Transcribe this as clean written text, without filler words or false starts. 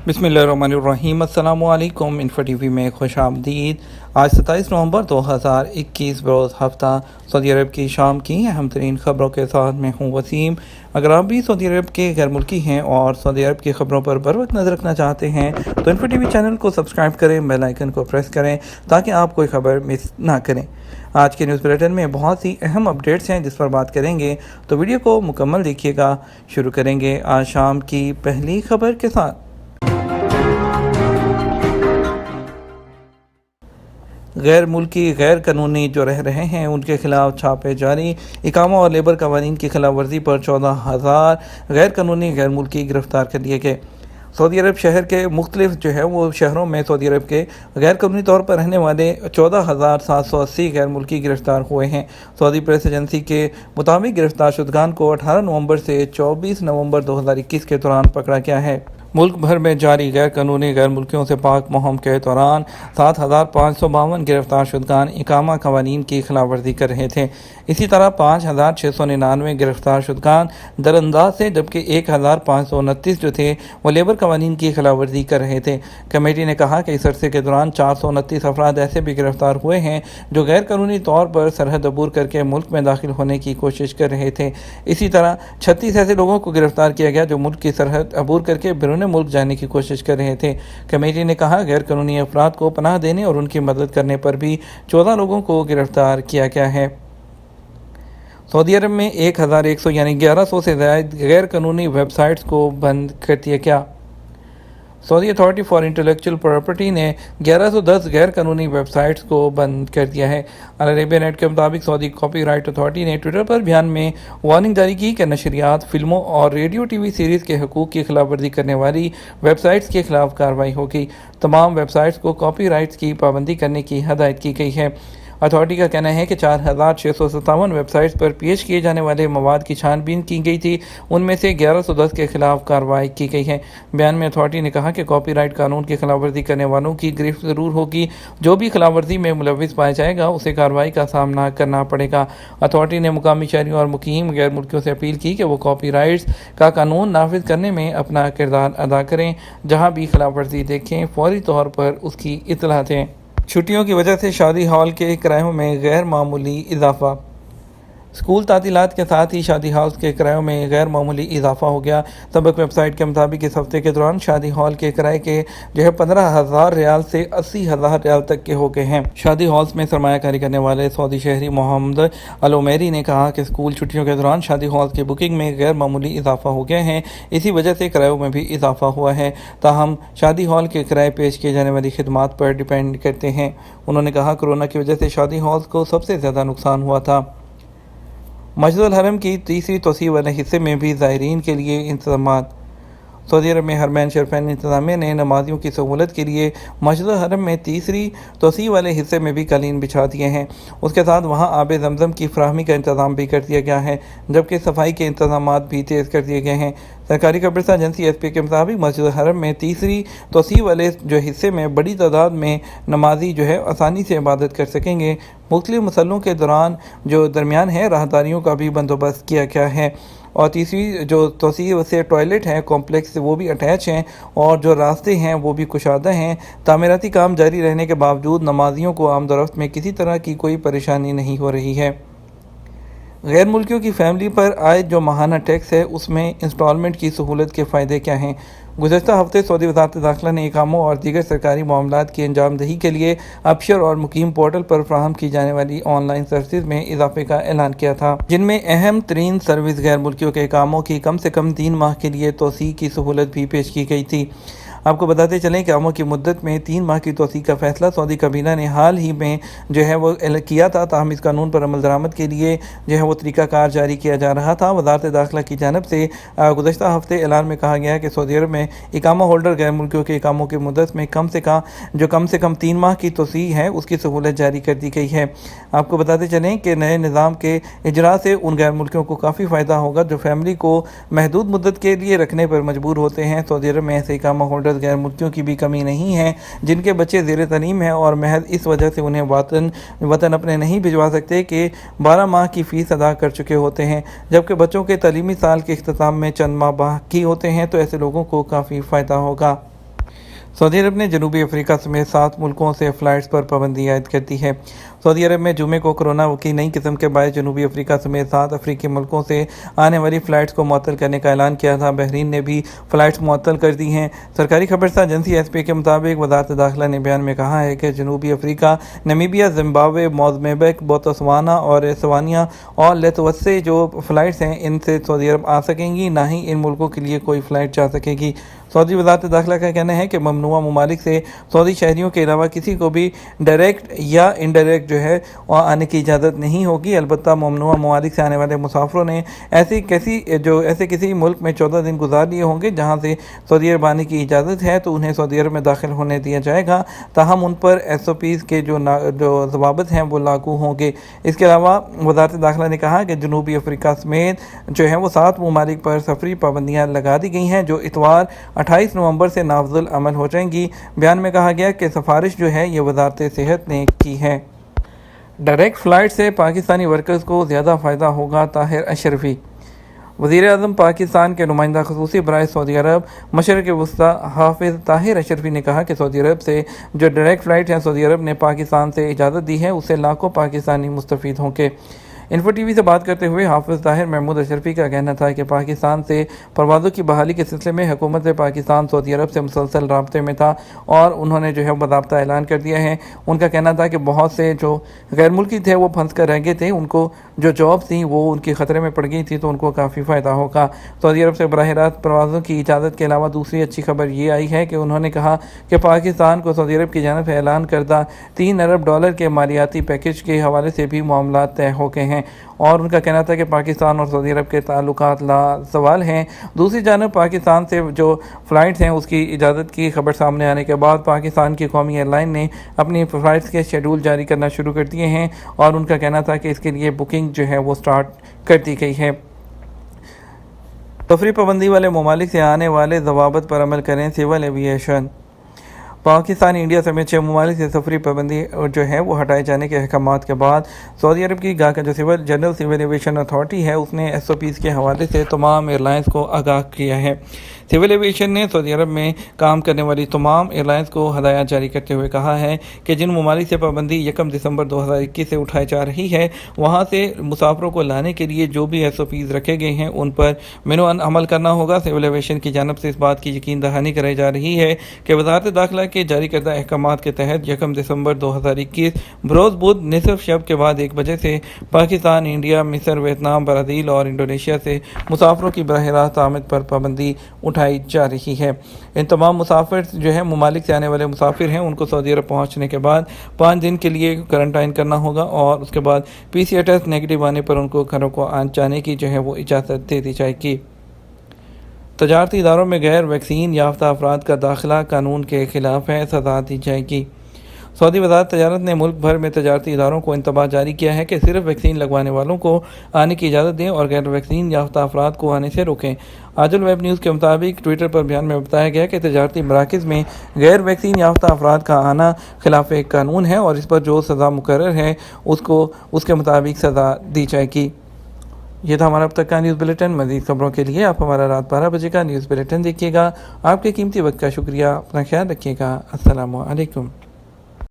बिस्मिल्लाहिर्रहमानिर्रहीम। अस्सलामुअलैकुम। Info TV में खुश आमदीद। आज 27 नवंबर 2021 बरोज़ हफ्ता सऊदी अरब की शाम की अहम तरीन ख़बरों के साथ मैं हूँ वसीम। अगर आप भी सऊदी अरब के गैर मुल्की हैं और सऊदी अरब की ख़बरों पर बर वक्त नज़र रखना चाहते हैं तो इन्फो टीवी चैनल को सब्सक्राइब करें, बेल आइकन को प्रेस करें ताकि आप कोई ख़बर मिस ना करें। आज के न्यूज़ बुलेटिन में बहुत सी अहम अपडेट्स हैं जिस पर बात करेंगे, तो वीडियो को मुकम्मल देखिएगा। शुरू करेंगे आज शाम की पहली खबर के साथ। गैर मुल्की गैर कानूनी जो रह रहे हैं उनके खिलाफ छापे जारी। इकामा और लेबर कवानीन की खिलाफ वर्जी पर 14,000 गैर कानूनी गैर मुल्की गिरफ्तार कर लिए गए। सऊदी अरब शहर के मुख्तलिफ जो है वो शहरों में सऊदी अरब के गैर कानूनी तौर पर रहने वाले 14,780 गैर मुल्की गिरफ्तार हुए हैं। सऊदी प्रेस एजेंसी के मुताबिक गिरफ्तार शुदगान को 18 नवंबर से 24 नवंबर 2021 के दौरान पकड़ा गया है। मुल्क भर में जारी गैर कानूनी गैर मुल्कियों से पाक मुहिम के दौरान 7,552 गिरफ्तार शुदगान इकामा कवानीन की खिलाफ वर्जी कर रहे थे। इसी तरह 5,699 गिरफ्तार शुदगान दरअंदाज से, जबकि 1,529 जो थे वो लेबर कवानीन की खिलाफ वर्जी कर रहे थे। कमेटी ने कहा कि इस अरसे के दौरान 429 अफराद ऐसे भी गिरफ्तार हुए हैं जो गैर कानूनी तौर पर सरहद अबूर करके मुल्क में दाखिल होने की कोशिश कर रहे थे। इसी तरह 36 ऐसे लोगों को गिरफ्तार किया गया जो मुल्क की सरहद अबूर करके बैरून मुल्क जाने की कोशिश कर रहे थे। कमेटी ने कहा गैर कानूनी अफराद को पनाह देने और उनकी मदद करने पर भी 14 लोगों को गिरफ्तार किया गया है। सऊदी अरब में 1,100 यानी 1100 से ज़्यादा गैर कानूनी वेबसाइट्स को बंद कर दिया गया। Saudi authority for intellectual property ने 1110 गैर कानूनी वेबसाइट्स को बंद कर दिया है। अल अरेबिया नेट के मुताबिक सऊदी कॉपीराइट अथॉरिटी ने ट्विटर पर बयान में वार्निंग जारी की कि नशरियात, फिल्मों और रेडियो टीवी सीरीज़ के हकूक़ की खिलाफ वर्जी करने वाली वेबसाइट्स के खिलाफ कार्रवाई होगी। तमाम वेबसाइट्स को कॉपीराइट्स की पाबंदी करने की हदायत की गई है। अथॉरिटी का कहना है कि 4,657 वेबसाइट्स पर पेश किए जाने वाले मवाद की छानबीन की गई थी। उनमें से 1110 के खिलाफ कार्रवाई की गई है। बयान में अथॉरिटी ने कहा कि कॉपीराइट कानून की खिलाफ वर्जी करने वालों की गिरफ्त ज़रूर होगी। जो भी खिलाफ वर्जी में मुलविस पाया जाएगा उसे कार्रवाई का सामना करना पड़ेगा। अथॉरिटी ने मुकामी शहरियों और मुकीम गैर मुल्कियों से अपील की कि वो कॉपीराइट्स का कानून नाफिज करने में अपना किरदार अदा करें। जहाँ भी खिलाफ वर्जी देखें फौरी तौर पर उसकी इत्तला दें। छुट्टियों की वजह से शादी हॉल के किरायों में गैर मामूली इजाफा। स्कूल तातीलात के साथ ही शादी हाउस के किरायों में गैर मामूली इजाफा हो गया। सबक वेबसाइट के मुताबिक इस हफ्ते के दौरान शादी हॉल के किराए के जो है 15,000 रियाल से 80,000 रियाल तक के हो गए हैं। शादी हॉल्स में सरमायाकारी करने वाले सऊदी शहरी मोहम्मद अल उमैरी ने कहा कि स्कूल छुट्टियों के दौरान शादी हॉल्स की बुकिंग में गैर मामूली इजाफा हो गया है। इसी वजह से किरायों में भी इजाफा हुआ है। ताहम शादी हॉल के किराए पेश किए जाने वाली खिदमात पर डिपेंड करते हैं। उन्होंने कहा कोरोना की वजह से शादी हॉल्स को सबसे ज़्यादा नुकसान हुआ था। मस्जिद अल हरम की तीसरी तोसी वाले हिस्से में भी ज़ायरीन के लिए इंतज़ामात। सऊदी अरब में हरमैन शरीफैन इंतज़ामिया ने नमाजियों की सहूलत के लिए मस्जिद अल हरम में तीसरी तोसी वाले हिस्से में भी कालीन बिछा दिए हैं। उसके साथ वहाँ आब ज़मज़म की फराहमी का इंतज़ाम भी कर दिया गया है, जबकि सफाई के इंतज़ाम भी तेज़ कर दिए गए हैं। सरकारी खबरसा एजेंसी एसपी के मुताबिक मस्जिद हरम में तीसरी तोसी वाले जो हिस्से में बड़ी तादाद में नमाजी जो है आसानी से इबादत कर सकेंगे। मुख्तलिफ मसलों के दौरान जो दरमियान है राहदारियों का भी बंदोबस्त किया गया है। और तीसरी जो तोसी से टॉयलेट है कॉम्प्लेक्स वो भी अटैच हैं और जो रास्ते हैं वो भी कुशादा हैं। तामीराती काम जारी रहने के बावजूद नमाजियों को आमदोरफ्त में किसी तरह की कोई परेशानी नहीं हो रही है। गैर मुल्कियों की फैमिली पर आयद जो माहाना टैक्स है उसमें इंस्टॉलमेंट की सहूलत के फ़ायदे क्या हैं। गुज़श्ता हफ्ते सऊदी वज़ारत दाखिला ने इकामों और दीगर सरकारी मामलात की अंजामदही के लिए अबशर और मुकीम पोर्टल पर फ्राहम की जाने वाली ऑनलाइन सर्विस में इजाफे का ऐलान किया था, जिनमें अहम तरीन सर्विस गैर मुल्कियों के इकामों की कम से कम 3 माह के लिए तोसी की सहूलत भी पेश की गई थी। आपको बताते चलें कि इकामों की मुद्दत में 3 माह की तोसी का फैसला सऊदी काबीना ने हाल ही में जो है वो किया था। ताहम इस कानून पर अमल दरामद के लिए जो है वो तरीक़ाकार जारी किया जा रहा था। वज़ारत दाखिला की जानिब से गुज़श्ता हफ्ते ऐलान में कहा गया कि सऊदी अरब में इकामा होल्डर गैर मुल्कियों के इकामों की मुद्दत में कम से कम 3 माह की तोसी है उसकी सहूलत जारी कर दी गई है। आपको बताते चलें कि नए निज़ाम के इजरा से उन गैर मुल्कियों को काफ़ी फ़ायदा होगा जो फैमिली को महदूद मुद्दत के लिए रखने पर मजबूर होते हैं। सऊदी अरब में ऐसे इकामा होल्डर गैर मुल्कियों की भी कमी नहीं है जिनके बच्चे ज़ेर तलीम हैं और महज इस वजह से उन्हें वतन अपने नहीं भिजवा सकते कि 12 माह की फ़ीस अदा कर चुके होते हैं, जबकि बच्चों के तलीमी साल के इख्तिताम में चंद माह बाकी होते हैं। तो ऐसे लोगों को काफ़ी फ़ायदा होगा। सऊदी अरब ने जनूबी अफ्रीका समेत 7 मुल्कों से फ़्लाइट्स पर पाबंदी आयद कर दी है। सऊदी अरब में जुमे को कोरोना की नई किस्म के बायस जनूबी अफ्रीका समेत 7 अफ्रीकी मुल्कों से आने वाली फ़्लाइट्स को मुअत्तल करने का ऐलान किया था। बहरीन ने भी फ़्लाइट्स मुअत्तल कर दी हैं। सरकारी खबरसा एजेंसी एसपी के मुताबिक वज़ारत दाखिला ने बयान में कहा है कि जनूबी Africa, Namibia, Zimbabwe, Mozambique, Botswana और एस्वानिया और लेसोथो जो फ़्लाइट्स हैं इनसे सऊदी अरब आ सकेंगी, ना ही इन मुल्कों के लिए कोई फ़्लाइट जा सकेगी। सऊदी वज़ारत दाखिला का कहना है कि ममनुआ ममालिक से सऊदी शहरियों के अलावा किसी को भी डायरेक्ट या इनडायरेक्ट जो है आने की इजाज़त नहीं होगी। अलबत्ता ममनुआ ममालिक से आने वाले मुसाफिरों ने ऐसे किसी मुल्क में 14 दिन गुजार लिए होंगे जहाँ से सऊदी अरब आने की इजाज़त है तो उन्हें सऊदी अरब में दाखिल होने दिया जाएगा, ताहम उन पर SOPs के जो ज़वाबित हैं वो लागू होंगे। इसके अलावा वज़ारत दाखिला ने कहा कि जनूबी अफ्रीका समेत जो है वो 7 ममालिक पर सफरी पाबंदियाँ लगा दी गई हैं जो इतवार 28 नवंबर से नाफिज़ुल अमल हो जाएंगी। बयान में कहा गया कि सिफारिश जो है ये वज़ारत सेहत ने की है। डायरेक्ट फ़्लाइट से पाकिस्तानी वर्कर्स को ज़्यादा फ़ायदा होगा, ताहिर अशरफी। वज़ीर-ए-आज़म पाकिस्तान के नुमाइंदा ख़ुसूसी बराए सऊदी अरब मशरिक़ वस्ता हाफ़िज़ ताहिर अशरफी ने कहा कि सऊदी अरब से जो डायरेक्ट फ़्लाइट हैं सऊदी अरब ने पाकिस्तान से इजाज़त दी है उससे लाखों पाकिस्तानी मुस्तफ़ीद होंगे। इन्फो टीवी से बात करते हुए हाफ़िज़ ताहिर महमूद अशरफी का कहना था कि पाकिस्तान से परवाज़ों की बहाली के सिलसिले में हुकूमत पाकिस्तान सऊदी अरब से मुसलसल राब्ते में था और उन्होंने जो है बाज़ाब्ता ऐलान कर दिया है। उनका कहना था कि बहुत से जो गैर मुल्की थे वो फंस कर रह गए थे, उनको जो जॉब्स थी वो उनकी ख़तरे में पड़ गई थी तो उनको काफ़ी फ़ायदा होगा। सऊदी अरब से बराह रास्त परवाज़ों की इजाज़त के अलावा दूसरी अच्छी खबर ये आई है कि उन्होंने कहा कि पाकिस्तान को सऊदी अरब की जानिब से ऐलान करदा $3 अरब के मालियाती पैकेज के हवाले से भी मामला तय हो गए हैं और उनका कहना था कि पाकिस्तान और सऊदी अरब के ताल्लुकात लाज़वाल हैं। दूसरी जानब पाकिस्तान से जो फ़्लाइट्स हैं उसकी इजाज़त की खबर सामने आने के बाद पाकिस्तान की कौमी एयरलाइन ने अपनी फ़्लाइट्स के शेड्यूल जारी करना शुरू कर दिए हैं और उनका कहना था कि इसके लिए बुकिंग जो है वो स्टार्ट कर दी गई है। सफरी पाबंदी वाले ममालिक से आने वाले ज़वाबित पर अमल करें सिविल एविएशन। पाकिस्तान, इंडिया समेत 6 ममालिक से सफरी पाबंदी जो है वो हटाए जाने के अहकामात के बाद सऊदी अरब की का जो जनरल सिविल एविएशन अथॉरिटी है उसने SOPs के हवाले से तमाम एयरलाइंस को आगाह किया है। सिविल एविएशन ने सऊदी अरब में काम करने वाली तमाम एयरलाइंस को हदायत जारी करते हुए कहा है कि जिन ममालिक से पाबंदी 1 दिसंबर 2021 से उठाई जा रही है वहाँ से मुसाफरों को लाने के लिए जो भी SOPs रखे गए हैं उन पर मिनुअन अमल करना होगा। सिविल एविएशन की जानब से इस बात की यकीन दहानी कराई जा रही है कि वज़ारत दाखिला के जारी करदा अहकामात के तहत 1 दिसंबर 2021 बरोज़ बुध निसफ शब के बाद 1 बजे से पाकिस्तान, इंडिया, मिस्र, वियतनाम, ब्राज़ील और इंडोनेशिया से मुसाफरों की बराह रास्त आमद पर पाबंदी उठाई जा रही है। इन तमाम मुसाफिर जो है ममालिक से आने वाले मुसाफिर हैं उनको सऊदी अरब पहुँचने के बाद 5 दिन के लिए क्वारंटाइन करना होगा और उसके बाद PCR टेस्ट नेगेटिव आने पर उनको घरों को जाने की जो है वो इजाज़त दे दी जाएगी। तजारती इदारों में गैर वैक्सीन याफ्ता अफराद का दाखिला कानून के ख़िलाफ़ है, सज़ा दी जाएगी। सऊदी वज़ारत तजारत ने मुल्क भर में तजारती इदारों को इंतबाह जारी किया है कि सिर्फ वैक्सीन लगवाने वालों को आने की इजाज़त दें और गैर वैक्सीन याफ्ता अफराद को आने से रोकें। आजुल वेब न्यूज़ के मुताबिक ट्विटर पर बयान में बताया गया कि तजारती मराकज़ में गैर वैक्सीन याफ्ता अफराद का आना खिलाफ कानून है और इस पर जो सज़ा मुकर्रर है उसके मुताबिक सज़ा दी जाएगी। ये था हमारा अब तक का न्यूज़ बुलेटिन। मज़ीद खबरों के लिए आप हमारा रात 12 बजे का न्यूज़ बुलेटिन देखिएगा। आपके कीमती वक्त का शुक्रिया। अपना ख्याल रखिएगा। अस्सलामु अलैकुम।